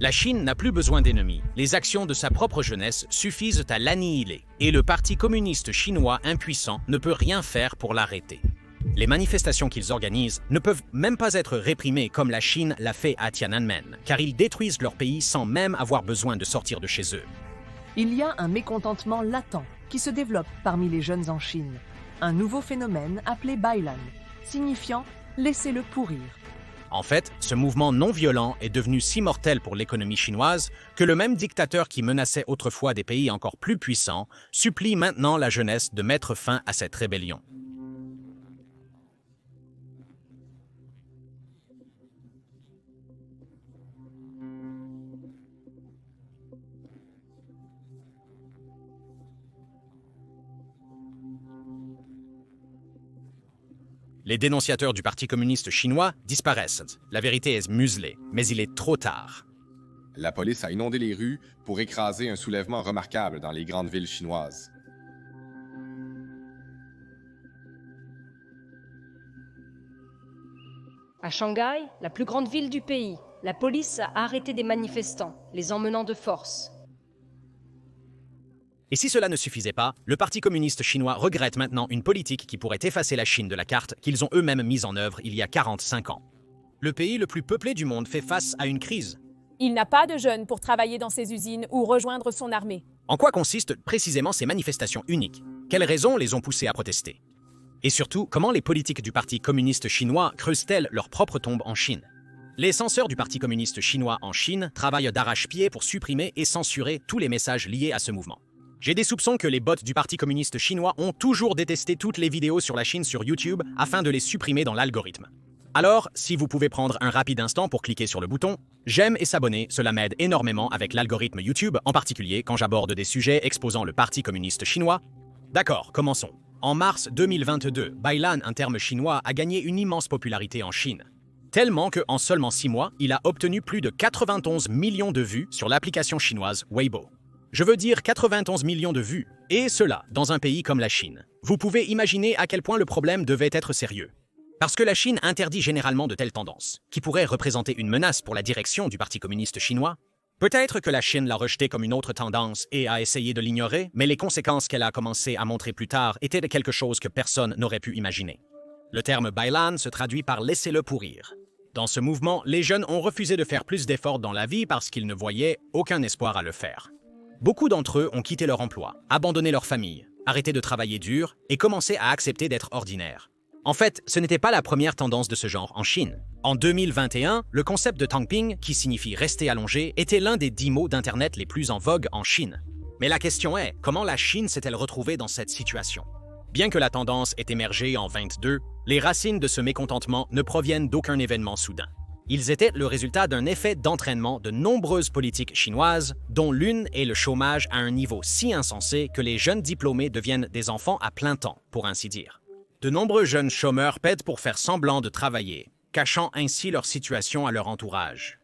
La Chine n'a plus besoin d'ennemis. Les actions de sa propre jeunesse suffisent à l'annihiler. Et le Parti communiste chinois impuissant ne peut rien faire pour l'arrêter. Les manifestations qu'ils organisent ne peuvent même pas être réprimées comme la Chine l'a fait à Tiananmen, car ils détruisent leur pays sans même avoir besoin de sortir de chez eux. Il y a un mécontentement latent qui se développe parmi les jeunes en Chine. Un nouveau phénomène appelé Bailan, signifiant « laissez-le pourrir ». En fait, ce mouvement non violent est devenu si mortel pour l'économie chinoise que le même dictateur qui menaçait autrefois des pays encore plus puissants supplie maintenant la jeunesse de mettre fin à cette rébellion. Les dénonciateurs du Parti communiste chinois disparaissent. La vérité est muselée, mais il est trop tard. La police a inondé les rues pour écraser un soulèvement remarquable dans les grandes villes chinoises. À Shanghai, la plus grande ville du pays, la police a arrêté des manifestants, les emmenant de force. Et si cela ne suffisait pas, le Parti communiste chinois regrette maintenant une politique qui pourrait effacer la Chine de la carte qu'ils ont eux-mêmes mise en œuvre il y a 45 ans. Le pays le plus peuplé du monde fait face à une crise. Il n'a pas de jeunes pour travailler dans ses usines ou rejoindre son armée. En quoi consistent précisément ces manifestations uniques? Quelles raisons les ont poussés à protester? Et surtout, comment les politiques du Parti communiste chinois creusent-elles leur propre tombe en Chine? Les censeurs du Parti communiste chinois en Chine travaillent d'arrache-pied pour supprimer et censurer tous les messages liés à ce mouvement. J'ai des soupçons que les bots du Parti communiste chinois ont toujours détesté toutes les vidéos sur la Chine sur YouTube afin de les supprimer dans l'algorithme. Alors, si vous pouvez prendre un rapide instant pour cliquer sur le bouton « J'aime et s'abonner », cela m'aide énormément avec l'algorithme YouTube, en particulier quand j'aborde des sujets exposant le Parti communiste chinois. D'accord, commençons. En mars 2022, Bailan, un terme chinois, a gagné une immense popularité en Chine. Tellement qu'en seulement 6 mois, il a obtenu plus de 91 millions de vues sur l'application chinoise Weibo. Je veux dire 91 millions de vues, et cela dans un pays comme la Chine. Vous pouvez imaginer à quel point le problème devait être sérieux. Parce que la Chine interdit généralement de telles tendances, qui pourraient représenter une menace pour la direction du Parti communiste chinois. Peut-être que la Chine l'a rejeté comme une autre tendance et a essayé de l'ignorer, mais les conséquences qu'elle a commencé à montrer plus tard étaient de quelque chose que personne n'aurait pu imaginer. Le terme Bailan se traduit par « laissez-le pourrir ». Dans ce mouvement, les jeunes ont refusé de faire plus d'efforts dans la vie parce qu'ils ne voyaient aucun espoir à le faire. Beaucoup d'entre eux ont quitté leur emploi, abandonné leur famille, arrêté de travailler dur et commencé à accepter d'être ordinaires. En fait, ce n'était pas la première tendance de ce genre en Chine. En 2021, le concept de Tangping, qui signifie rester allongé, était l'un des 10 mots d'Internet les plus en vogue en Chine. Mais la question est, comment la Chine s'est-elle retrouvée dans cette situation? Bien que la tendance ait émergé en 22, les racines de ce mécontentement ne proviennent d'aucun événement soudain. Ils étaient le résultat d'un effet d'entraînement de nombreuses politiques chinoises, dont l'une est le chômage à un niveau si insensé que les jeunes diplômés deviennent des enfants à plein temps, pour ainsi dire. De nombreux jeunes chômeurs paient pour faire semblant de travailler, cachant ainsi leur situation à leur entourage.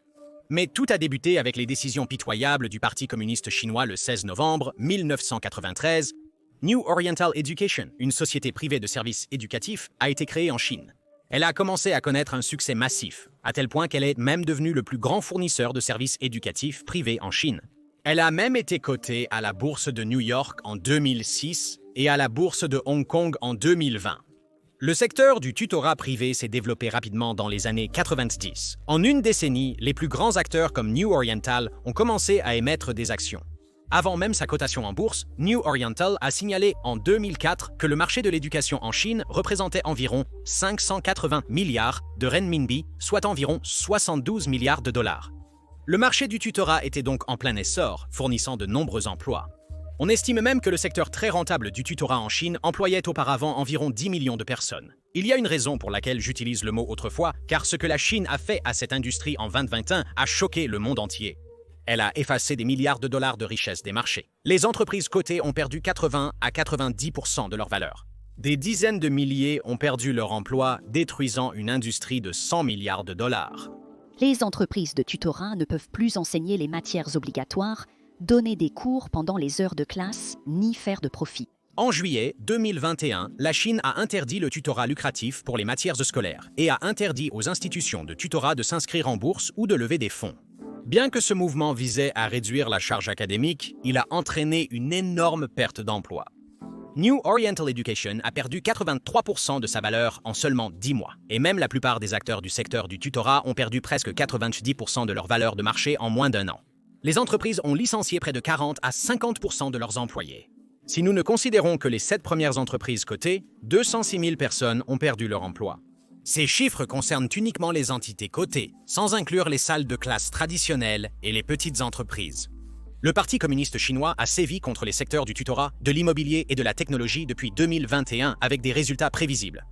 Mais tout a débuté avec les décisions pitoyables du Parti communiste chinois le 16 novembre 1993. New Oriental Education, une société privée de services éducatifs, a été créée en Chine. Elle a commencé à connaître un succès massif, à tel point qu'elle est même devenue le plus grand fournisseur de services éducatifs privés en Chine. Elle a même été cotée à la bourse de New York en 2006 et à la bourse de Hong Kong en 2020. Le secteur du tutorat privé s'est développé rapidement dans les années 90. En une décennie, les plus grands acteurs comme New Oriental ont commencé à émettre des actions. Avant même sa cotation en bourse, New Oriental a signalé en 2004 que le marché de l'éducation en Chine représentait environ 580 milliards de renminbi, soit environ 72 milliards de dollars. Le marché du tutorat était donc en plein essor, fournissant de nombreux emplois. On estime même que le secteur très rentable du tutorat en Chine employait auparavant environ 10 millions de personnes. Il y a une raison pour laquelle j'utilise le mot autrefois, car ce que la Chine a fait à cette industrie en 2021 a choqué le monde entier. Elle a effacé des milliards de dollars de richesse des marchés. Les entreprises cotées ont perdu 80 à 90% de leur valeur. Des dizaines de milliers ont perdu leur emploi, détruisant une industrie de 100 milliards de dollars. Les entreprises de tutorat ne peuvent plus enseigner les matières obligatoires, donner des cours pendant les heures de classe, ni faire de profit. En juillet 2021, la Chine a interdit le tutorat lucratif pour les matières scolaires et a interdit aux institutions de tutorat de s'inscrire en bourse ou de lever des fonds. Bien que ce mouvement visait à réduire la charge académique, il a entraîné une énorme perte d'emploi. New Oriental Education a perdu 83% de sa valeur en seulement 10 mois. Et même la plupart des acteurs du secteur du tutorat ont perdu presque 90% de leur valeur de marché en moins d'1 an. Les entreprises ont licencié près de 40 à 50% de leurs employés. Si nous ne considérons que les 7 premières entreprises cotées, 206 000 personnes ont perdu leur emploi. Ces chiffres concernent uniquement les entités cotées, sans inclure les salles de classe traditionnelles et les petites entreprises. Le Parti communiste chinois a sévi contre les secteurs du tutorat, de l'immobilier et de la technologie depuis 2021 avec des résultats prévisibles.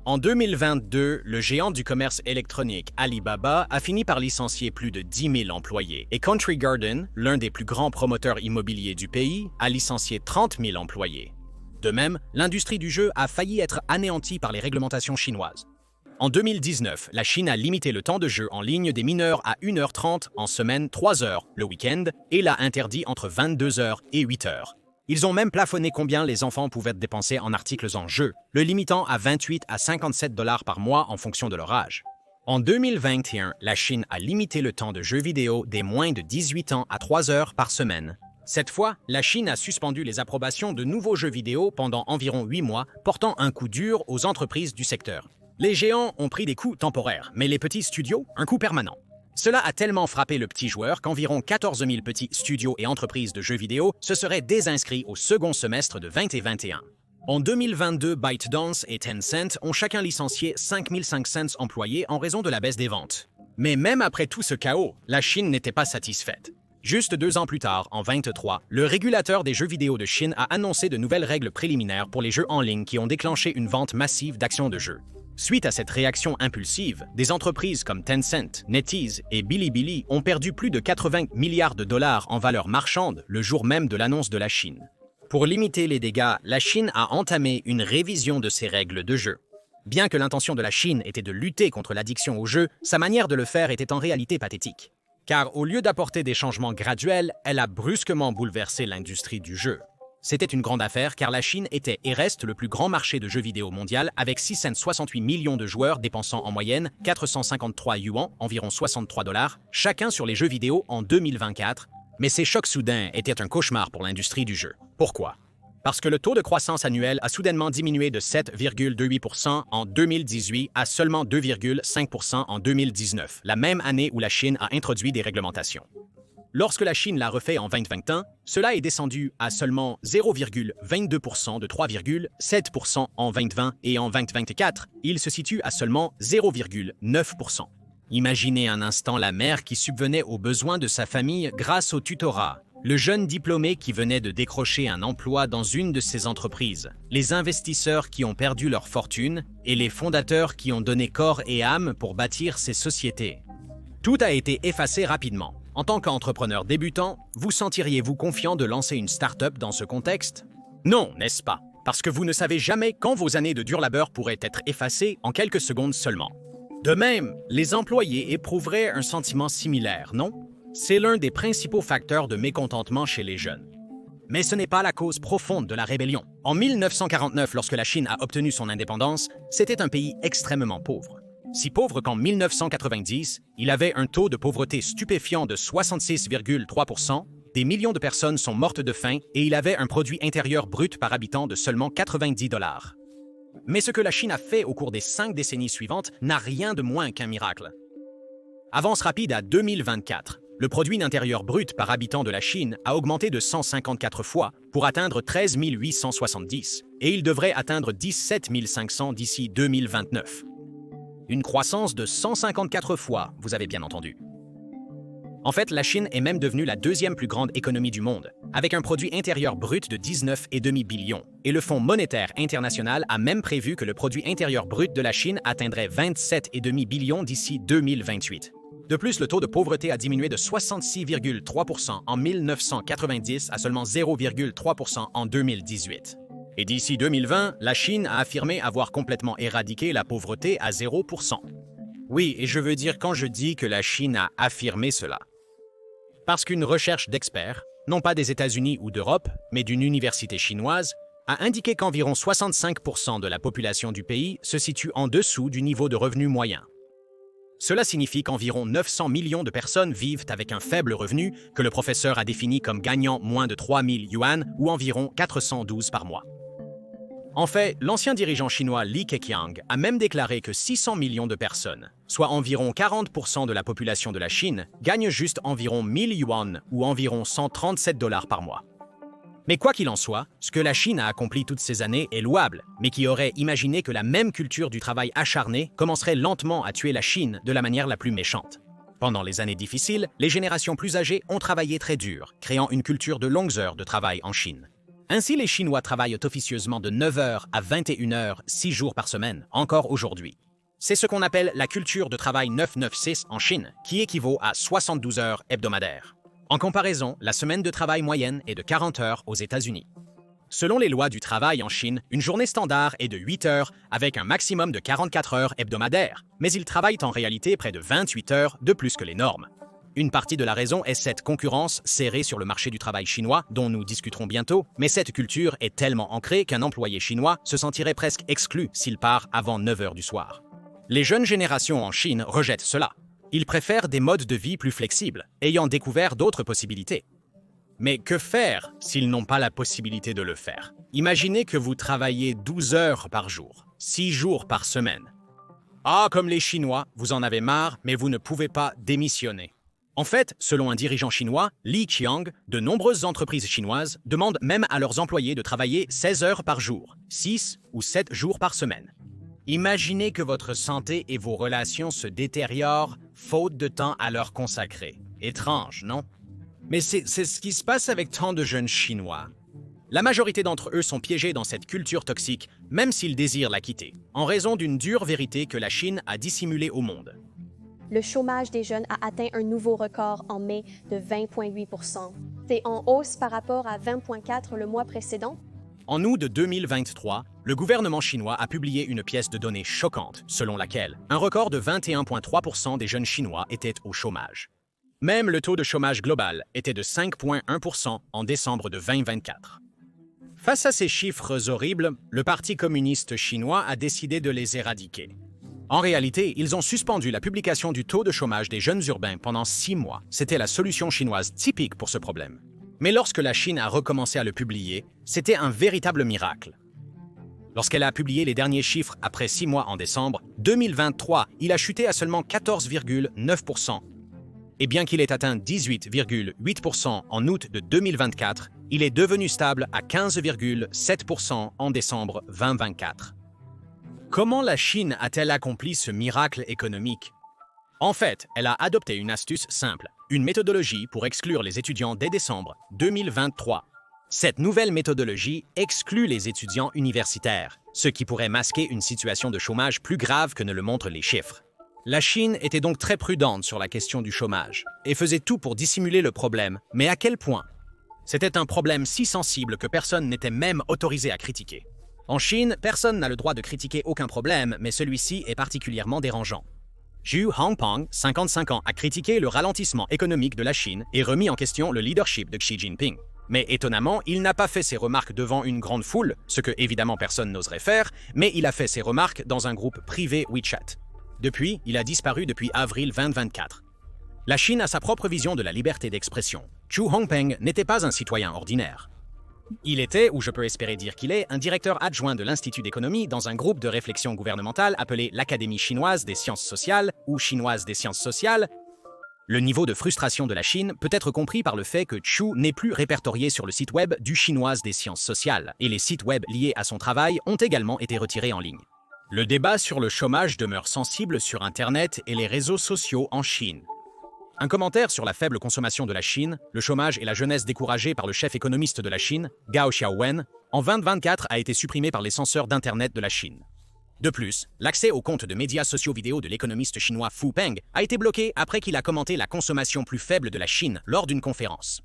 En 2022, le géant du commerce électronique Alibaba a fini par licencier plus de 10 000 employés et Country Garden, l'un des plus grands promoteurs immobiliers du pays, a licencié 30 000 employés. De même, l'industrie du jeu a failli être anéantie par les réglementations chinoises. En 2019, la Chine a limité le temps de jeu en ligne des mineurs à 1h30 en semaine, 3h le week-end, et l'a interdit entre 22h et 8h. Ils ont même plafonné combien les enfants pouvaient dépenser en articles en jeu, le limitant à 28 à 57 $ par mois en fonction de leur âge. En 2021, la Chine a limité le temps de jeux vidéo des moins de 18 ans à 3 heures par semaine. Cette fois, la Chine a suspendu les approbations de nouveaux jeux vidéo pendant environ 8 mois, portant un coup dur aux entreprises du secteur. Les géants ont pris des coups temporaires, mais les petits studios, un coup permanent. Cela a tellement frappé le petit joueur qu'environ 14 000 petits studios et entreprises de jeux vidéo se seraient désinscrits au second semestre de 2021. En 2022, ByteDance et Tencent ont chacun licencié 5 500 employés en raison de la baisse des ventes. Mais même après tout ce chaos, la Chine n'était pas satisfaite. Juste 2 ans plus tard, en 2023, le régulateur des jeux vidéo de Chine a annoncé de nouvelles règles préliminaires pour les jeux en ligne qui ont déclenché une vente massive d'actions de jeux. Suite à cette réaction impulsive, des entreprises comme Tencent, NetEase et Bilibili ont perdu plus de 80 milliards de dollars en valeur marchande le jour même de l'annonce de la Chine. Pour limiter les dégâts, la Chine a entamé une révision de ses règles de jeu. Bien que l'intention de la Chine était de lutter contre l'addiction au jeu, sa manière de le faire était en réalité pathétique. Car au lieu d'apporter des changements graduels, elle a brusquement bouleversé l'industrie du jeu. C'était une grande affaire car la Chine était et reste le plus grand marché de jeux vidéo mondial avec 668 millions de joueurs dépensant en moyenne 453 yuan, environ 63 $, chacun sur les jeux vidéo en 2024. Mais ces chocs soudains étaient un cauchemar pour l'industrie du jeu. Pourquoi? Parce que le taux de croissance annuel a soudainement diminué de 7,28% en 2018 à seulement 2,5% en 2019, la même année où la Chine a introduit des réglementations. Lorsque la Chine l'a refait en 2021, cela est descendu à seulement 0,22% de 3,7% en 2020 et en 2024, il se situe à seulement 0,9%. Imaginez un instant la mère qui subvenait aux besoins de sa famille grâce au tutorat, le jeune diplômé qui venait de décrocher un emploi dans une de ces entreprises, les investisseurs qui ont perdu leur fortune et les fondateurs qui ont donné corps et âme pour bâtir ces sociétés. Tout a été effacé rapidement. En tant qu'entrepreneur débutant, vous sentiriez-vous confiant de lancer une start-up dans ce contexte? Non, n'est-ce pas? Parce que vous ne savez jamais quand vos années de dur labeur pourraient être effacées en quelques secondes seulement. De même, les employés éprouveraient un sentiment similaire, non? C'est l'un des principaux facteurs de mécontentement chez les jeunes. Mais ce n'est pas la cause profonde de la rébellion. En 1949, lorsque la Chine a obtenu son indépendance, c'était un pays extrêmement pauvre. Si pauvre qu'en 1990, il avait un taux de pauvreté stupéfiant de 66,3%, des millions de personnes sont mortes de faim et il avait un produit intérieur brut par habitant de seulement 90 $. Mais ce que la Chine a fait au cours des 5 décennies suivantes n'a rien de moins qu'un miracle. Avance rapide à 2024. Le produit intérieur brut par habitant de la Chine a augmenté de 154 fois pour atteindre 13 870 et il devrait atteindre 17 500 d'ici 2029. Une croissance de 154 fois, vous avez bien entendu. En fait, la Chine est même devenue la 2e plus grande économie du monde, avec un produit intérieur brut de 19,5 billions. Et le Fonds monétaire international a même prévu que le produit intérieur brut de la Chine atteindrait 27,5 billions d'ici 2028. De plus, le taux de pauvreté a diminué de 66,3% en 1990 à seulement 0,3% en 2018. Et d'ici 2020, la Chine a affirmé avoir complètement éradiqué la pauvreté à 0%. Oui, et je veux dire quand je dis que la Chine a affirmé cela. Parce qu'une recherche d'experts, non pas des États-Unis ou d'Europe, mais d'une université chinoise, a indiqué qu'environ 65% de la population du pays se situe en dessous du niveau de revenu moyen. Cela signifie qu'environ 900 millions de personnes vivent avec un faible revenu que le professeur a défini comme gagnant moins de 3000 yuan ou environ 412 par mois. En fait, l'ancien dirigeant chinois Li Keqiang a même déclaré que 600 millions de personnes, soit environ 40% de la population de la Chine, gagnent juste environ 1000 yuan ou environ 137 $ par mois. Mais quoi qu'il en soit, ce que la Chine a accompli toutes ces années est louable, mais qui aurait imaginé que la même culture du travail acharné commencerait lentement à tuer la Chine de la manière la plus méchante. Pendant les années difficiles, les générations plus âgées ont travaillé très dur, créant une culture de longues heures de travail en Chine. Ainsi, les Chinois travaillent officieusement de 9h à 21h, 6 jours par semaine, encore aujourd'hui. C'est ce qu'on appelle la culture de travail 996 en Chine, qui équivaut à 72 heures hebdomadaires. En comparaison, la semaine de travail moyenne est de 40 heures aux États-Unis. Selon les lois du travail en Chine, une journée standard est de 8 heures avec un maximum de 44 heures hebdomadaires, mais ils travaillent en réalité près de 28 heures de plus que les normes. Une partie de la raison est cette concurrence serrée sur le marché du travail chinois, dont nous discuterons bientôt, mais cette culture est tellement ancrée qu'un employé chinois se sentirait presque exclu s'il part avant 9 heures du soir. Les jeunes générations en Chine rejettent cela. Ils préfèrent des modes de vie plus flexibles, ayant découvert d'autres possibilités. Mais que faire s'ils n'ont pas la possibilité de le faire? Imaginez que vous travaillez 12 heures par jour, 6 jours par semaine. Ah, comme les Chinois, vous en avez marre, mais vous ne pouvez pas démissionner. En fait, selon un dirigeant chinois, Li Qiang, de nombreuses entreprises chinoises demandent même à leurs employés de travailler 16 heures par jour, 6 ou 7 jours par semaine. Imaginez que votre santé et vos relations se détériorent faute de temps à leur consacrer. Étrange, non? Mais c'est ce qui se passe avec tant de jeunes Chinois. La majorité d'entre eux sont piégés dans cette culture toxique, même s'ils désirent la quitter, en raison d'une dure vérité que la Chine a dissimulée au monde. Le chômage des jeunes a atteint un nouveau record en mai de 20,8 %. C'est en hausse par rapport à 20,4 % le mois précédent. En août de 2023, le gouvernement chinois a publié une pièce de données choquante, selon laquelle un record de 21,3 % des jeunes Chinois étaient au chômage. Même le taux de chômage global était de 5,1 % en décembre de 2024. Face à ces chiffres horribles, le Parti communiste chinois a décidé de les éradiquer. En réalité, ils ont suspendu la publication du taux de chômage des jeunes urbains pendant 6 mois. C'était la solution chinoise typique pour ce problème. Mais lorsque la Chine a recommencé à le publier, c'était un véritable miracle. Lorsqu'elle a publié les derniers chiffres après 6 mois en décembre 2023, il a chuté à seulement 14,9 %. Et bien qu'il ait atteint 18,8 % en août de 2024, il est devenu stable à 15,7 % en décembre 2024. Comment la Chine a-t-elle accompli ce miracle économique? En fait, elle a adopté une astuce simple, une méthodologie pour exclure les étudiants dès décembre 2023. Cette nouvelle méthodologie exclut les étudiants universitaires, ce qui pourrait masquer une situation de chômage plus grave que ne le montrent les chiffres. La Chine était donc très prudente sur la question du chômage et faisait tout pour dissimuler le problème, mais à quel point? C'était un problème si sensible que personne n'était même autorisé à critiquer. En Chine, personne n'a le droit de critiquer aucun problème, mais celui-ci est particulièrement dérangeant. Zhu Hongpeng, 55 ans, a critiqué le ralentissement économique de la Chine et remis en question le leadership de Xi Jinping. Mais étonnamment, il n'a pas fait ses remarques devant une grande foule, ce que évidemment personne n'oserait faire, mais il a fait ses remarques dans un groupe privé WeChat. Depuis, il a disparu depuis avril 2024. La Chine a sa propre vision de la liberté d'expression. Zhu Hongpeng n'était pas un citoyen ordinaire. Il était, ou je peux espérer dire qu'il est, un directeur adjoint de l'Institut d'économie dans un groupe de réflexion gouvernementale appelé l'Académie chinoise des sciences sociales ou chinoise des sciences sociales. Le niveau de frustration de la Chine peut être compris par le fait que Zhu n'est plus répertorié sur le site web du chinoise des sciences sociales, et les sites web liés à son travail ont également été retirés en ligne. Le débat sur le chômage demeure sensible sur Internet et les réseaux sociaux en Chine. Un commentaire sur la faible consommation de la Chine, le chômage et la jeunesse découragée par le chef économiste de la Chine, Gao Xiaowen, en 2024 a été supprimé par les censeurs d'Internet de la Chine. De plus, l'accès aux comptes de médias sociaux vidéo de l'économiste chinois Fu Peng a été bloqué après qu'il a commenté la consommation plus faible de la Chine lors d'une conférence.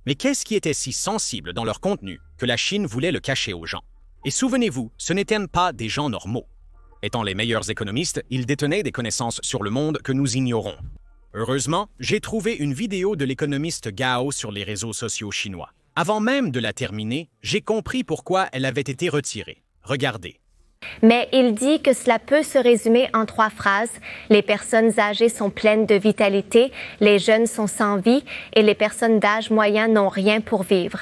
Mais qu'est-ce qui était si sensible dans leur contenu que la Chine voulait le cacher aux gens? Et souvenez-vous, ce n'étaient pas des gens normaux. Étant les meilleurs économistes, ils détenaient des connaissances sur le monde que nous ignorons. Heureusement, j'ai trouvé une vidéo de l'économiste Gao sur les réseaux sociaux chinois. Avant même de la terminer, j'ai compris pourquoi elle avait été retirée. Regardez. Mais il dit que cela peut se résumer en 3 phrases. Les personnes âgées sont pleines de vitalité, les jeunes sont sans vie et les personnes d'âge moyen n'ont rien pour vivre.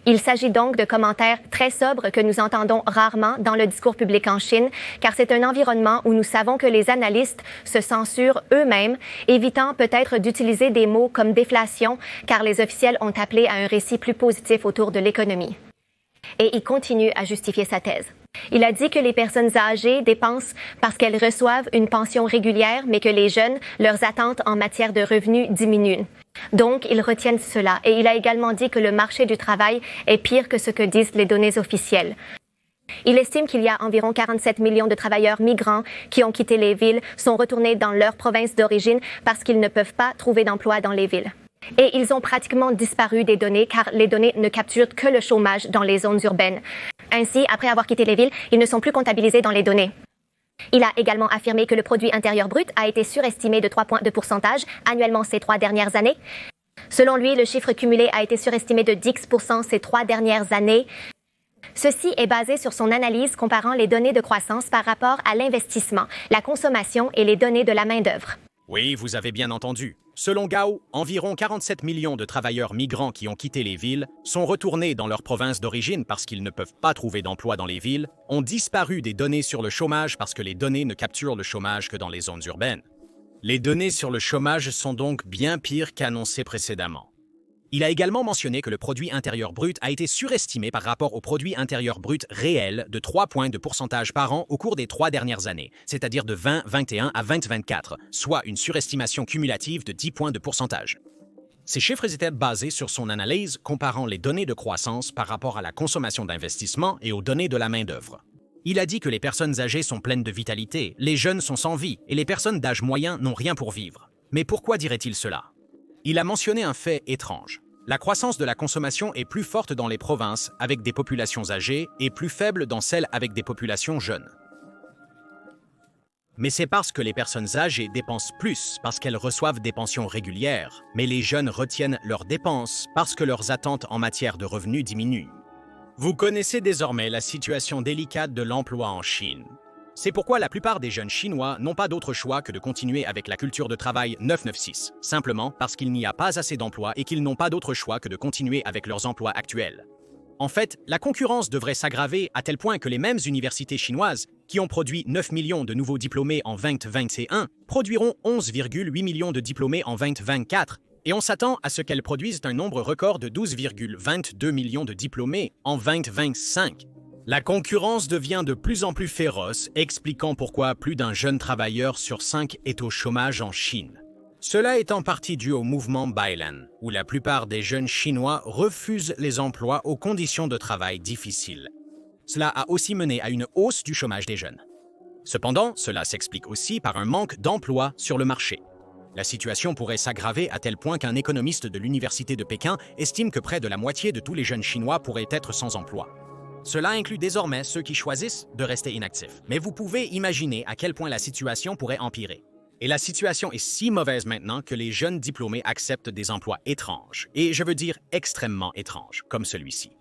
Il s'agit donc de commentaires très sobres que nous entendons rarement dans le discours public en Chine, car c'est un environnement où nous savons que les analystes se censurent eux-mêmes, évitant peut-être d'utiliser des mots comme déflation, car les officiels ont appelé à un récit plus positif autour de l'économie. Et il continue à justifier sa thèse. Il a dit que les personnes âgées dépensent parce qu'elles reçoivent une pension régulière, mais que les jeunes, leurs attentes en matière de revenus diminuent. Donc, ils retiennent cela. Et il a également dit que le marché du travail est pire que ce que disent les données officielles. Il estime qu'il y a environ 47 millions de travailleurs migrants qui ont quitté les villes, sont retournés dans leur province d'origine parce qu'ils ne peuvent pas trouver d'emploi dans les villes. Et ils ont pratiquement disparu des données car les données ne capturent que le chômage dans les zones urbaines. Ainsi, après avoir quitté les villes, ils ne sont plus comptabilisés dans les données. Il a également affirmé que le produit intérieur brut a été surestimé de 3 points de pourcentage annuellement ces 3 dernières années. Selon lui, le chiffre cumulé a été surestimé de 10% ces 3 dernières années. Ceci est basé sur son analyse comparant les données de croissance par rapport à l'investissement, la consommation et les données de la main-d'œuvre. Oui, vous avez bien entendu. Selon Gao, environ 47 millions de travailleurs migrants qui ont quitté les villes sont retournés dans leur province d'origine parce qu'ils ne peuvent pas trouver d'emploi dans les villes, ont disparu des données sur le chômage parce que les données ne capturent le chômage que dans les zones urbaines. Les données sur le chômage sont donc bien pires qu'annoncé précédemment. Il a également mentionné que le produit intérieur brut a été surestimé par rapport au produit intérieur brut réel de 3 points de pourcentage par an au cours des 3 dernières années, c'est-à-dire de 2021 à 2024, soit une surestimation cumulative de 10 points de pourcentage. Ces chiffres étaient basés sur son analyse comparant les données de croissance par rapport à la consommation d'investissement et aux données de la main-d'œuvre. Il a dit que les personnes âgées sont pleines de vitalité, les jeunes sont sans vie et les personnes d'âge moyen n'ont rien pour vivre. Mais pourquoi dirait-il cela? Il a mentionné un fait étrange. La croissance de la consommation est plus forte dans les provinces avec des populations âgées et plus faible dans celles avec des populations jeunes. Mais c'est parce que les personnes âgées dépensent plus parce qu'elles reçoivent des pensions régulières, mais les jeunes retiennent leurs dépenses parce que leurs attentes en matière de revenus diminuent. Vous connaissez désormais la situation délicate de l'emploi en Chine. C'est pourquoi la plupart des jeunes Chinois n'ont pas d'autre choix que de continuer avec la culture de travail 996, simplement parce qu'il n'y a pas assez d'emplois et qu'ils n'ont pas d'autre choix que de continuer avec leurs emplois actuels. En fait, la concurrence devrait s'aggraver à tel point que les mêmes universités chinoises, qui ont produit 9 millions de nouveaux diplômés en 2021, produiront 11,8 millions de diplômés en 2024, et on s'attend à ce qu'elles produisent un nombre record de 12,22 millions de diplômés en 2025. La concurrence devient de plus en plus féroce, expliquant pourquoi plus d'un jeune travailleur sur 5 est au chômage en Chine. Cela est en partie dû au mouvement Bailan, où la plupart des jeunes Chinois refusent les emplois aux conditions de travail difficiles. Cela a aussi mené à une hausse du chômage des jeunes. Cependant, cela s'explique aussi par un manque d'emplois sur le marché. La situation pourrait s'aggraver à tel point qu'un économiste de l'université de Pékin estime que près de la moitié de tous les jeunes Chinois pourraient être sans emploi. Cela inclut désormais ceux qui choisissent de rester inactifs. Mais vous pouvez imaginer à quel point la situation pourrait empirer. Et la situation est si mauvaise maintenant que les jeunes diplômés acceptent des emplois étranges, et je veux dire extrêmement étranges, comme celui-ci.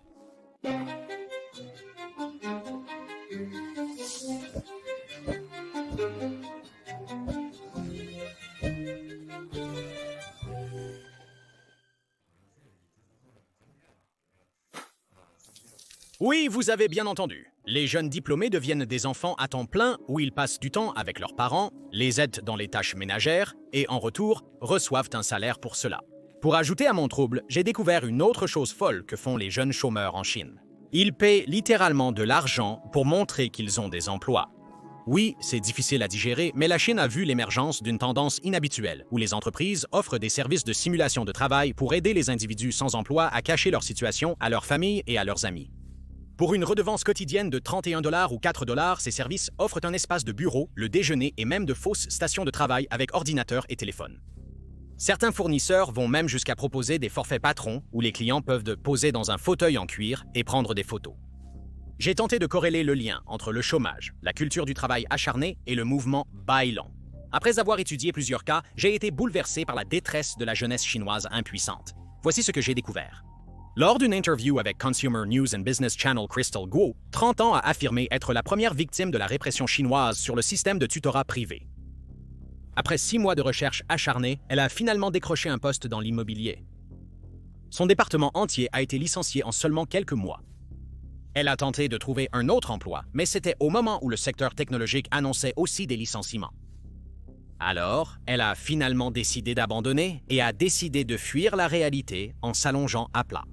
Oui, vous avez bien entendu. Les jeunes diplômés deviennent des enfants à temps plein où ils passent du temps avec leurs parents, les aident dans les tâches ménagères et, en retour, reçoivent un salaire pour cela. Pour ajouter à mon trouble, j'ai découvert une autre chose folle que font les jeunes chômeurs en Chine. Ils paient littéralement de l'argent pour montrer qu'ils ont des emplois. Oui, c'est difficile à digérer, mais la Chine a vu l'émergence d'une tendance inhabituelle où les entreprises offrent des services de simulation de travail pour aider les individus sans emploi à cacher leur situation à leurs familles et à leurs amis. Pour une redevance quotidienne de 31 $ ou 4 $, ces services offrent un espace de bureau, le déjeuner et même de fausses stations de travail avec ordinateur et téléphone. Certains fournisseurs vont même jusqu'à proposer des forfaits patrons où les clients peuvent poser dans un fauteuil en cuir et prendre des photos. J'ai tenté de corréler le lien entre le chômage, la culture du travail acharné et le mouvement Bailan. Après avoir étudié plusieurs cas, j'ai été bouleversé par la détresse de la jeunesse chinoise impuissante. Voici ce que j'ai découvert. Lors d'une interview avec Consumer News and Business Channel, Crystal Guo, 30 ans, a affirmé être la première victime de la répression chinoise sur le système de tutorat privé. Après 6 mois de recherche acharnée, elle a finalement décroché un poste dans l'immobilier. Son département entier a été licencié en seulement quelques mois. Elle a tenté de trouver un autre emploi, mais c'était au moment où le secteur technologique annonçait aussi des licenciements. Alors, elle a finalement décidé d'abandonner et a décidé de fuir la réalité en s'allongeant à plat.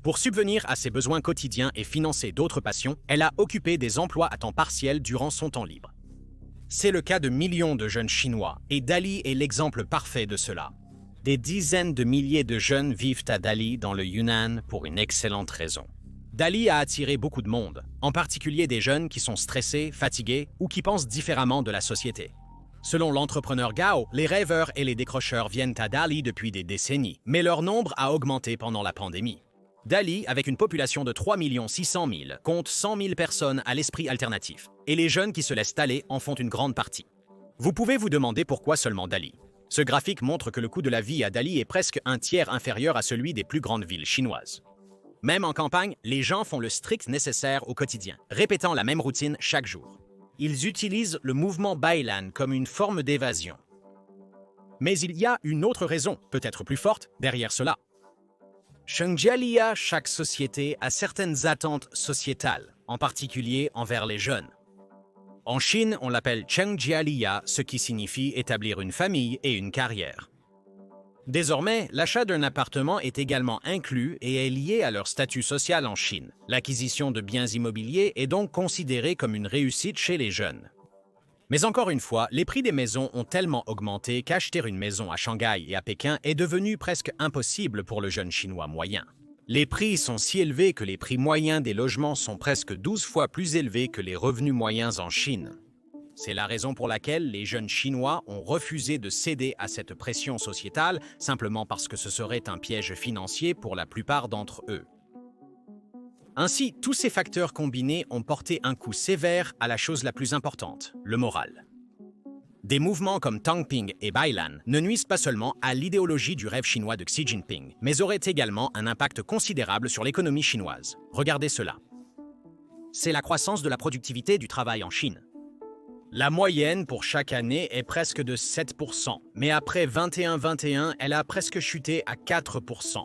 Pour subvenir à ses besoins quotidiens et financer d'autres passions, elle a occupé des emplois à temps partiel durant son temps libre. C'est le cas de millions de jeunes Chinois, et Dali est l'exemple parfait de cela. Des dizaines de milliers de jeunes vivent à Dali dans le Yunnan pour une excellente raison. Dali a attiré beaucoup de monde, en particulier des jeunes qui sont stressés, fatigués ou qui pensent différemment de la société. Selon l'entrepreneur Gao, les rêveurs et les décrocheurs viennent à Dali depuis des décennies, mais leur nombre a augmenté pendant la pandémie. Dali, avec une population de 3 600 000, compte 100 000 personnes à l'esprit alternatif, et les jeunes qui se laissent aller en font une grande partie. Vous pouvez vous demander pourquoi seulement Dali. Ce graphique montre que le coût de la vie à Dali est presque un tiers inférieur à celui des plus grandes villes chinoises. Même en campagne, les gens font le strict nécessaire au quotidien, répétant la même routine chaque jour. Ils utilisent le mouvement Bailan comme une forme d'évasion. Mais il y a une autre raison, peut-être plus forte, derrière cela. Shengjialia, chaque société a certaines attentes sociétales, en particulier envers les jeunes. En Chine, on l'appelle Chengjialia, ce qui signifie établir une famille et une carrière. Désormais, l'achat d'un appartement est également inclus et est lié à leur statut social en Chine. L'acquisition de biens immobiliers est donc considérée comme une réussite chez les jeunes. Mais encore une fois, les prix des maisons ont tellement augmenté qu'acheter une maison à Shanghai et à Pékin est devenu presque impossible pour le jeune Chinois moyen. Les prix sont si élevés que les prix moyens des logements sont presque 12 fois plus élevés que les revenus moyens en Chine. C'est la raison pour laquelle les jeunes Chinois ont refusé de céder à cette pression sociétale, simplement parce que ce serait un piège financier pour la plupart d'entre eux. Ainsi, tous ces facteurs combinés ont porté un coup sévère à la chose la plus importante, le moral. Des mouvements comme Tangping et Bailan ne nuisent pas seulement à l'idéologie du rêve chinois de Xi Jinping, mais auraient également un impact considérable sur l'économie chinoise. Regardez cela. C'est la croissance de la productivité du travail en Chine. La moyenne pour chaque année est presque de 7%, mais après 21-21, elle a presque chuté à 4%.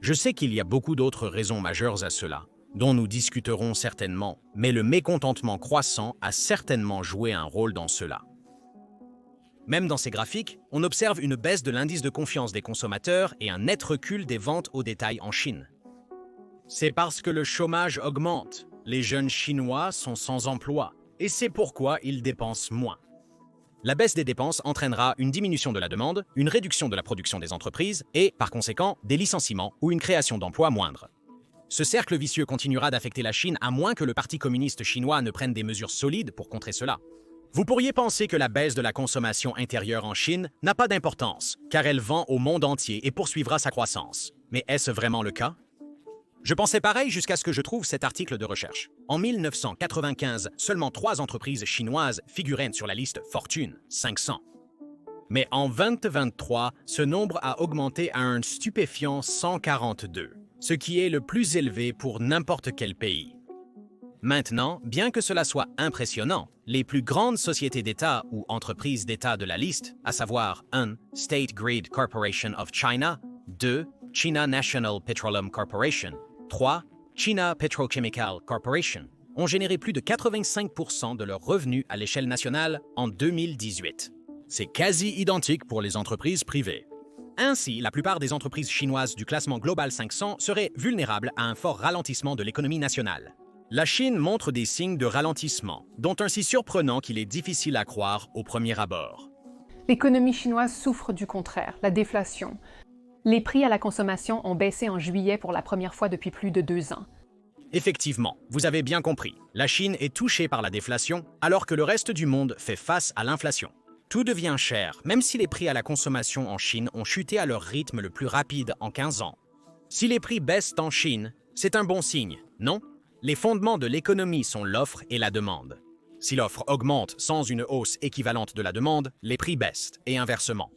Je sais qu'il y a beaucoup d'autres raisons majeures à cela, dont nous discuterons certainement, mais le mécontentement croissant a certainement joué un rôle dans cela. Même dans ces graphiques, on observe une baisse de l'indice de confiance des consommateurs et un net recul des ventes au détail en Chine. C'est parce que le chômage augmente, les jeunes Chinois sont sans emploi, et c'est pourquoi ils dépensent moins. La baisse des dépenses entraînera une diminution de la demande, une réduction de la production des entreprises et, par conséquent, des licenciements ou une création d'emplois moindre. Ce cercle vicieux continuera d'affecter la Chine à moins que le Parti communiste chinois ne prenne des mesures solides pour contrer cela. Vous pourriez penser que la baisse de la consommation intérieure en Chine n'a pas d'importance, car elle vend au monde entier et poursuivra sa croissance. Mais est-ce vraiment le cas? Je pensais pareil jusqu'à ce que je trouve cet article de recherche. En 1995, seulement 3 entreprises chinoises figuraient sur la liste Fortune 500. Mais en 2023, ce nombre a augmenté à un stupéfiant 142, ce qui est le plus élevé pour n'importe quel pays. Maintenant, bien que cela soit impressionnant, les plus grandes sociétés d'État ou entreprises d'État de la liste, à savoir 1. State Grid Corporation of China, 2. China National Petroleum Corporation, 3. China Petrochemical Corporation, ont généré plus de 85% de leurs revenus à l'échelle nationale en 2018. C'est quasi identique pour les entreprises privées. Ainsi, la plupart des entreprises chinoises du classement Global 500 seraient vulnérables à un fort ralentissement de l'économie nationale. La Chine montre des signes de ralentissement, dont un si surprenant qu'il est difficile à croire au premier abord. L'économie chinoise souffre du contraire, la déflation. Les prix à la consommation ont baissé en juillet pour la première fois depuis plus de 2 ans. Effectivement, vous avez bien compris, la Chine est touchée par la déflation, alors que le reste du monde fait face à l'inflation. Tout devient cher, même si les prix à la consommation en Chine ont chuté à leur rythme le plus rapide en 15 ans. Si les prix baissent en Chine, c'est un bon signe, non? Les fondements de l'économie sont l'offre et la demande. Si l'offre augmente sans une hausse équivalente de la demande, les prix baissent, et inversement.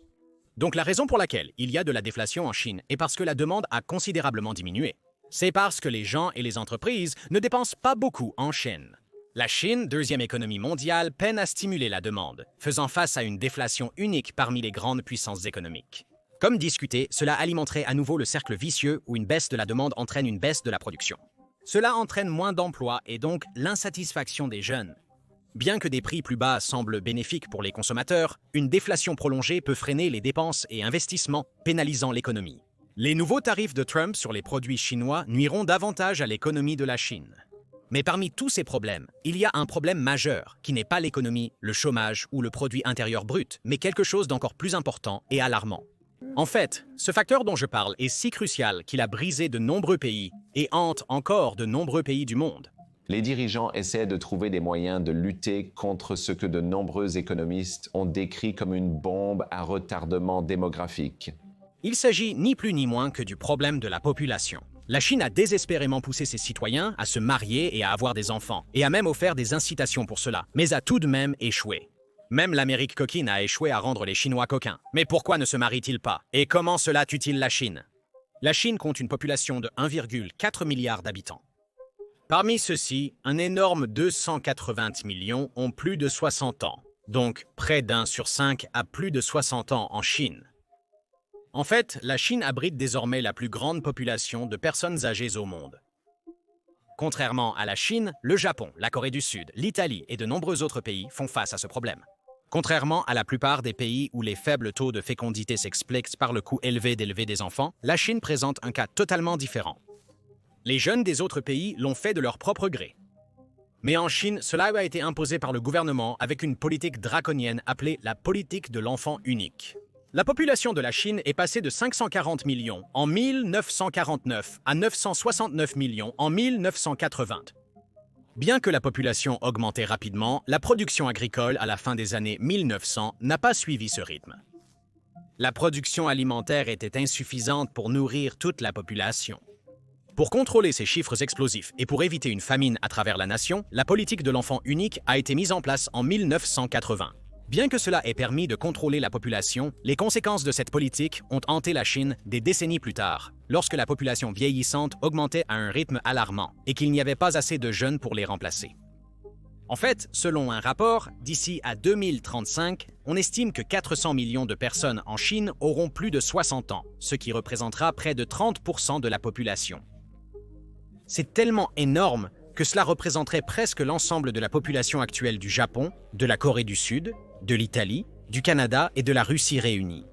Donc la raison pour laquelle il y a de la déflation en Chine est parce que la demande a considérablement diminué. C'est parce que les gens et les entreprises ne dépensent pas beaucoup en Chine. La Chine, deuxième économie mondiale, peine à stimuler la demande, faisant face à une déflation unique parmi les grandes puissances économiques. Comme discuté, cela alimenterait à nouveau le cercle vicieux où une baisse de la demande entraîne une baisse de la production. Cela entraîne moins d'emplois et donc l'insatisfaction des jeunes. Bien que des prix plus bas semblent bénéfiques pour les consommateurs, une déflation prolongée peut freiner les dépenses et investissements, pénalisant l'économie. Les nouveaux tarifs de Trump sur les produits chinois nuiront davantage à l'économie de la Chine. Mais parmi tous ces problèmes, il y a un problème majeur qui n'est pas l'économie, le chômage ou le produit intérieur brut, mais quelque chose d'encore plus important et alarmant. En fait, ce facteur dont je parle est si crucial qu'il a brisé de nombreux pays et hante encore de nombreux pays du monde. Les dirigeants essaient de trouver des moyens de lutter contre ce que de nombreux économistes ont décrit comme une bombe à retardement démographique. Il s'agit ni plus ni moins que du problème de la population. La Chine a désespérément poussé ses citoyens à se marier et à avoir des enfants, et a même offert des incitations pour cela, mais a tout de même échoué. Même l'Amérique coquine a échoué à rendre les Chinois coquins. Mais pourquoi ne se marient-ils pas? Et comment cela tue-t-il la Chine? La Chine compte une population de 1,4 milliard d'habitants. Parmi ceux-ci, un énorme 280 millions ont plus de 60 ans, donc près d'1 sur 5 a plus de 60 ans en Chine. En fait, la Chine abrite désormais la plus grande population de personnes âgées au monde. Contrairement à la Chine, le Japon, la Corée du Sud, l'Italie et de nombreux autres pays font face à ce problème. Contrairement à la plupart des pays où les faibles taux de fécondité s'expliquent par le coût élevé d'élever des enfants, la Chine présente un cas totalement différent. Les jeunes des autres pays l'ont fait de leur propre gré. Mais en Chine, cela a été imposé par le gouvernement avec une politique draconienne appelée la politique de l'enfant unique. La population de la Chine est passée de 540 millions en 1949 à 969 millions en 1980. Bien que la population augmentait rapidement, la production agricole à la fin des années 1900 n'a pas suivi ce rythme. La production alimentaire était insuffisante pour nourrir toute la population. Pour contrôler ces chiffres explosifs et pour éviter une famine à travers la nation, la politique de l'enfant unique a été mise en place en 1980. Bien que cela ait permis de contrôler la population, les conséquences de cette politique ont hanté la Chine des décennies plus tard, lorsque la population vieillissante augmentait à un rythme alarmant et qu'il n'y avait pas assez de jeunes pour les remplacer. En fait, selon un rapport, d'ici à 2035, on estime que 400 millions de personnes en Chine auront plus de 60 ans, ce qui représentera près de 30% de la population. C'est tellement énorme que cela représenterait presque l'ensemble de la population actuelle du Japon, de la Corée du Sud, de l'Italie, du Canada et de la Russie réunis.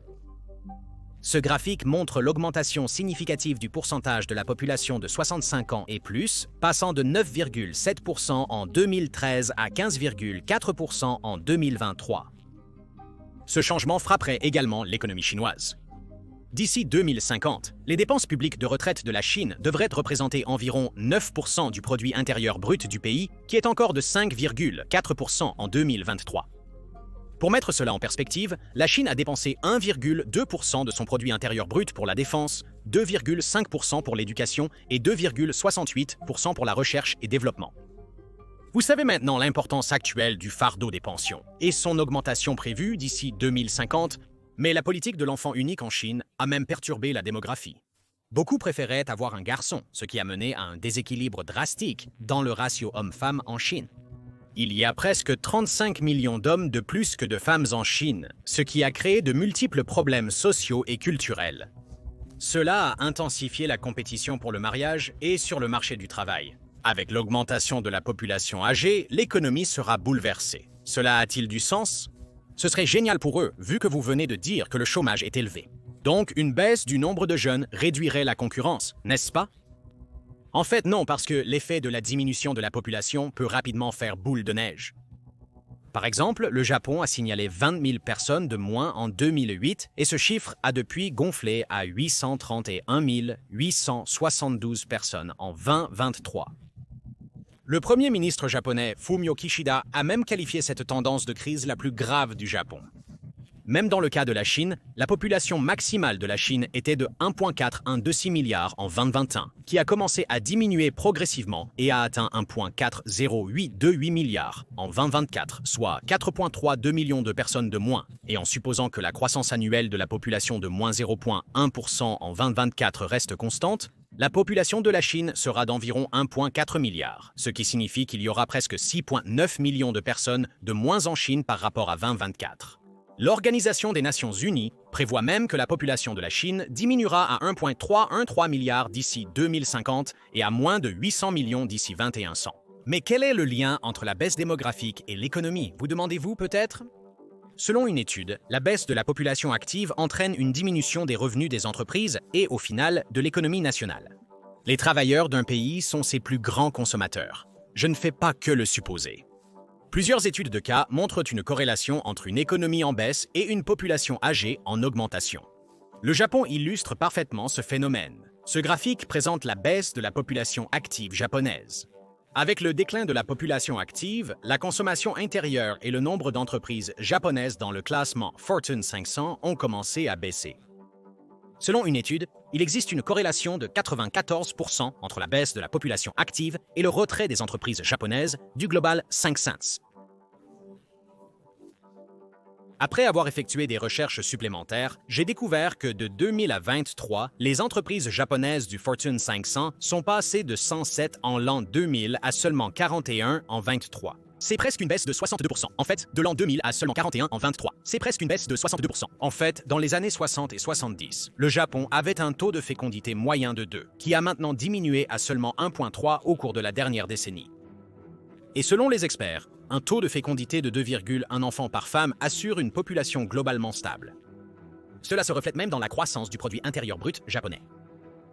Ce graphique montre l'augmentation significative du pourcentage de la population de 65 ans et plus, passant de 9,7% en 2013 à 15,4% en 2023. Ce changement frapperait également l'économie chinoise. D'ici 2050, les dépenses publiques de retraite de la Chine devraient représenter environ 9% du produit intérieur brut du pays, qui est encore de 5,4% en 2023. Pour mettre cela en perspective, la Chine a dépensé 1,2% de son produit intérieur brut pour la défense, 2,5% pour l'éducation et 2,68% pour la recherche et développement. Vous savez maintenant l'importance actuelle du fardeau des pensions et son augmentation prévue d'ici 2050, mais la politique de l'enfant unique en Chine a même perturbé la démographie. Beaucoup préféraient avoir un garçon, ce qui a mené à un déséquilibre drastique dans le ratio homme-femme en Chine. Il y a presque 35 millions d'hommes de plus que de femmes en Chine, ce qui a créé de multiples problèmes sociaux et culturels. Cela a intensifié la compétition pour le mariage et sur le marché du travail. Avec l'augmentation de la population âgée, l'économie sera bouleversée. Cela a-t-il du sens? Ce serait génial pour eux, vu que vous venez de dire que le chômage est élevé. Donc, une baisse du nombre de jeunes réduirait la concurrence, n'est-ce pas? En fait, non, parce que l'effet de la diminution de la population peut rapidement faire boule de neige. Par exemple, le Japon a signalé 20 000 personnes de moins en 2008 et ce chiffre a depuis gonflé à 831 872 personnes en 2023. Le premier ministre japonais Fumio Kishida a même qualifié cette tendance de crise la plus grave du Japon. Même dans le cas de la Chine, la population maximale de la Chine était de 1,4126 milliards en 2021, qui a commencé à diminuer progressivement et a atteint 1,402828 milliards en 2024, soit 4,32 millions de personnes de moins. Et en supposant que la croissance annuelle de la population de moins 0,1% en 2024 reste constante, la population de la Chine sera d'environ 1,4 milliard, ce qui signifie qu'il y aura presque 6,9 millions de personnes de moins en Chine par rapport à 2024. L'Organisation des Nations Unies prévoit même que la population de la Chine diminuera à 1,313 milliards d'ici 2050 et à moins de 800 millions d'ici 2100. Mais quel est le lien entre la baisse démographique et l'économie, vous demandez-vous peut-être? Selon une étude, la baisse de la population active entraîne une diminution des revenus des entreprises et, au final, de l'économie nationale. Les travailleurs d'un pays sont ses plus grands consommateurs. Je ne fais pas que le supposer. Plusieurs études de cas montrent une corrélation entre une économie en baisse et une population âgée en augmentation. Le Japon illustre parfaitement ce phénomène. Ce graphique présente la baisse de la population active japonaise. Avec le déclin de la population active, la consommation intérieure et le nombre d'entreprises japonaises dans le classement Fortune 500 ont commencé à baisser. Selon une étude, il existe une corrélation de 94% entre la baisse de la population active et le retrait des entreprises japonaises du Global 500. Après avoir effectué des recherches supplémentaires, j'ai découvert que de 2000 à 2023, les entreprises japonaises du Fortune 500 sont passées de 107 en l'an 2000 à seulement 41 en 2023. C'est presque une baisse de 62%. En fait, de l'an 2000 à seulement 41 en 2023. C'est presque une baisse de 62%. En fait, dans les années 60 et 70, le Japon avait un taux de fécondité moyen de 2, qui a maintenant diminué à seulement 1,3 au cours de la dernière décennie. Et selon les experts, un taux de fécondité de 2,1 enfants par femme assure une population globalement stable. Cela se reflète même dans la croissance du produit intérieur brut japonais.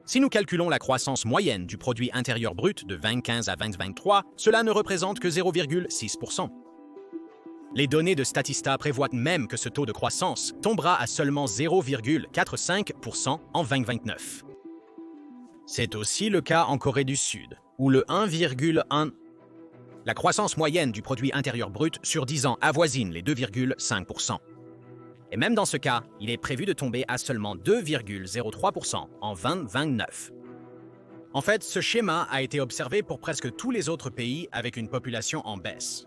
Si nous calculons la croissance moyenne du produit intérieur brut de 2015 à 2023, cela ne représente que 0,6%. Les données de Statista prévoient même que ce taux de croissance tombera à seulement 0,45% en 2029. C'est aussi le cas en Corée du Sud, où le 1,1%. La croissance moyenne du produit intérieur brut sur 10 ans avoisine les 2,5%. Et même dans ce cas, il est prévu de tomber à seulement 2,03% en 2029. En fait, ce schéma a été observé pour presque tous les autres pays avec une population en baisse.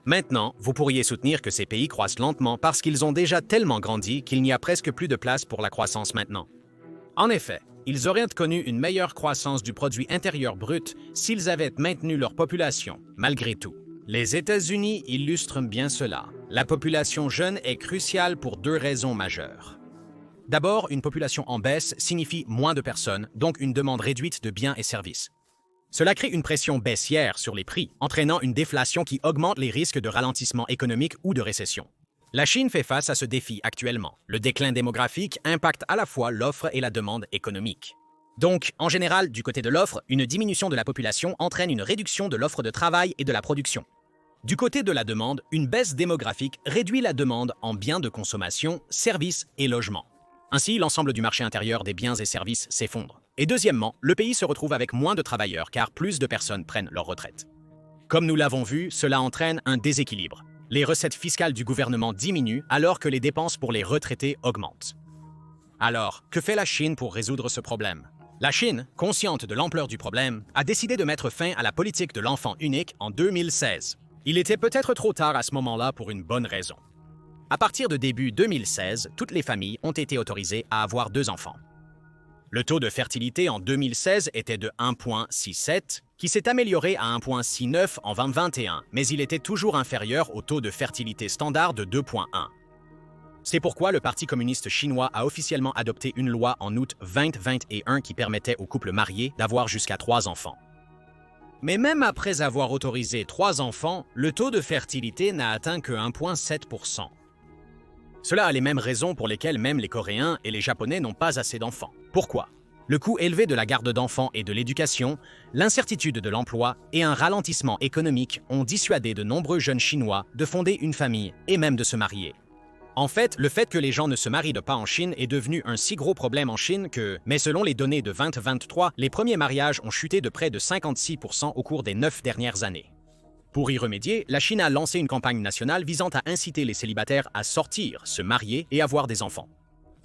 Maintenant, vous pourriez soutenir que ces pays croissent lentement parce qu'ils ont déjà tellement grandi qu'il n'y a presque plus de place pour la croissance maintenant. En effet, ils auraient connu une meilleure croissance du produit intérieur brut s'ils avaient maintenu leur population, malgré tout. Les États-Unis illustrent bien cela. La population jeune est cruciale pour deux raisons majeures. D'abord, une population en baisse signifie moins de personnes, donc une demande réduite de biens et services. Cela crée une pression baissière sur les prix, entraînant une déflation qui augmente les risques de ralentissement économique ou de récession. La Chine fait face à ce défi actuellement. Le déclin démographique impacte à la fois l'offre et la demande économique. Donc, en général, du côté de l'offre, une diminution de la population entraîne une réduction de l'offre de travail et de la production. Du côté de la demande, une baisse démographique réduit la demande en biens de consommation, services et logements. Ainsi, l'ensemble du marché intérieur des biens et services s'effondre. Et deuxièmement, le pays se retrouve avec moins de travailleurs car plus de personnes prennent leur retraite. Comme nous l'avons vu, cela entraîne un déséquilibre. Les recettes fiscales du gouvernement diminuent alors que les dépenses pour les retraités augmentent. Alors, que fait la Chine pour résoudre ce problème? La Chine, consciente de l'ampleur du problème, a décidé de mettre fin à la politique de l'enfant unique en 2016. Il était peut-être trop tard à ce moment-là pour une bonne raison. À partir de début 2016, toutes les familles ont été autorisées à avoir 2 enfants. Le taux de fertilité en 2016 était de 1,67, qui s'est amélioré à 1,69 en 2021, mais il était toujours inférieur au taux de fertilité standard de 2,1. C'est pourquoi le Parti communiste chinois a officiellement adopté une loi en août 2021 qui permettait aux couples mariés d'avoir jusqu'à 3 enfants. Mais même après avoir autorisé 3 enfants, le taux de fertilité n'a atteint que 1,7%. Cela a les mêmes raisons pour lesquelles même les Coréens et les Japonais n'ont pas assez d'enfants. Pourquoi? Le coût élevé de la garde d'enfants et de l'éducation, l'incertitude de l'emploi et un ralentissement économique ont dissuadé de nombreux jeunes Chinois de fonder une famille et même de se marier. En fait, le fait que les gens ne se marient pas en Chine est devenu un si gros problème en Chine que, mais selon les données de 2023, les premiers mariages ont chuté de près de 56% au cours des 9 dernières années. Pour y remédier, la Chine a lancé une campagne nationale visant à inciter les célibataires à sortir, se marier et avoir des enfants.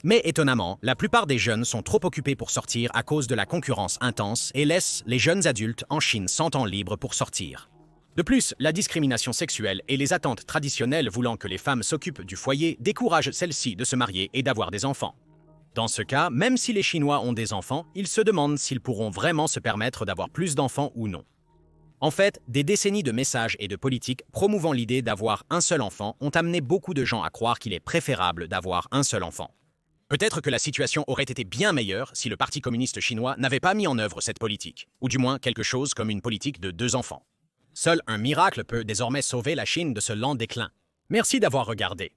Mais étonnamment, la plupart des jeunes sont trop occupés pour sortir à cause de la concurrence intense et laissent les jeunes adultes en Chine sans temps libre pour sortir. De plus, la discrimination sexuelle et les attentes traditionnelles voulant que les femmes s'occupent du foyer découragent celles-ci de se marier et d'avoir des enfants. Dans ce cas, même si les Chinois ont des enfants, ils se demandent s'ils pourront vraiment se permettre d'avoir plus d'enfants ou non. En fait, des décennies de messages et de politiques promouvant l'idée d'avoir un seul enfant ont amené beaucoup de gens à croire qu'il est préférable d'avoir un seul enfant. Peut-être que la situation aurait été bien meilleure si le Parti communiste chinois n'avait pas mis en œuvre cette politique, ou du moins quelque chose comme une politique de 2 enfants. Seul un miracle peut désormais sauver la Chine de ce lent déclin. Merci d'avoir regardé.